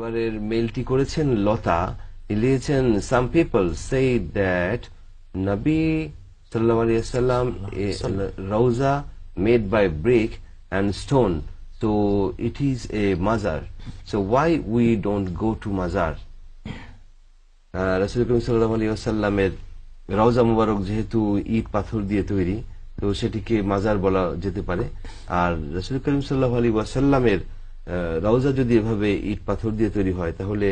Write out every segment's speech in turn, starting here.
এবারের মেলটি করেছেন লতা, লিখেছেন some people say that Nabi sallallahu alaihi wasallam a rauza made by brick and stone, so it is a mazar, so why we don't go to mazar? রাসূল করিম সাল্লাল্লাহু আলাইহি ওয়াসাল্লামের রওজা মুবারক যেহেতু ইট পাথর দিয়ে তৈরি, তো সেটিকে মাজার বলা যেতে পারে। আর রাসূল করিম সাল্লাল্লাহু আলাইহি ওয়াসাল্লামের রওজা যদি এভাবে ইট পাথর দিয়ে তৈরি হয়, তাহলে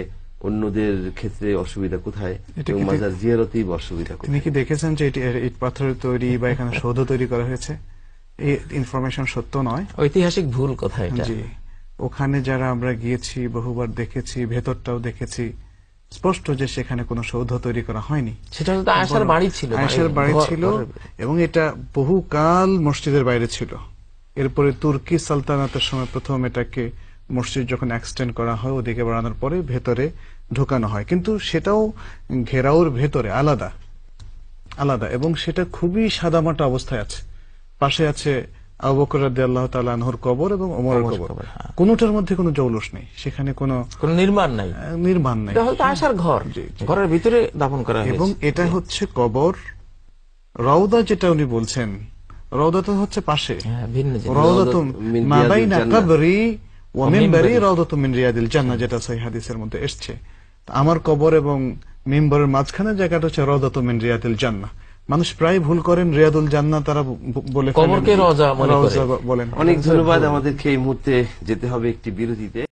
অন্যদের ক্ষেত্রে অসুবিধা কোথায়? এবং মাজার জিয়ারতেই অসুবিধা কোথায়? তিনি কি দেখেছেন যে এটি ইট পাথরের তৈরি বা এখানে সৌধ তৈরি করা হয়েছে? এই ইনফরমেশন সত্য নয়, ঐতিহাসিক ভুল কথা এটা। জি, ওখানে যারা আমরা গিয়েছি, বহুবার দেখেছি, ভেতরটাও দেখেছি, স্পষ্ট যে সেখানে কোনো সৌধ তৈরি করা হয়নি। সেটা তো আয়েশার বাড়ি ছিল, আয়েশার বাড়ি ছিল, এবং এটা বহুকাল মসজিদের বাইরে ছিল। এরপরে তুর্কি সালতানাতের সময় প্রথম এটাকে মসজিদ যখন এক্সটেন্ড করা হয়, ওদিকে বাড়ানোর পরে ভেতরে ঢোকানো হয়, কিন্তু সেটাও ঘেরাওর ভেতরে আলাদা আলাদা, এবং সেটা খুবই সাদামাটা অবস্থায় আছে। পাশে আছে আবু বকর রাদিয়াল্লাহু তাআলা আনহুর কবর এবং ওমরের কবর, কোনোটার মধ্যে কোনো জৌলুস নেই, সেখানে কোনো নির্মাণ নাই। এটা হয়তো আয়েশার ঘর, ঘরের ভিতরে দাফন করা হয়েছে। এবং এটা হচ্ছে কবর। রওদা যেটা উনি বলছেন, রওদা তো হচ্ছে পাশে, রওদাতুম মা বাইনা কবরি ওয়া মিনবারি রওদাতুম মিন রিয়াদিল জান্নাহ, যেটা সহিহ হাদিসের মধ্যে এসেছে। আমার কবর এবং মিম্বরের মাঝখানে জায়গাটা হচ্ছে রওদাতুম মিন রিয়াদিল জান্নাহ। মানুষ প্রায় ভুল করেন, রিয়াদুল জান্নাহ তারা বলে কবরকে রওজা বলেন। অনেক ধন্যবাদ। আমাদেরকে এই মুহূর্তে যেতে হবে একটি বিরতিতে।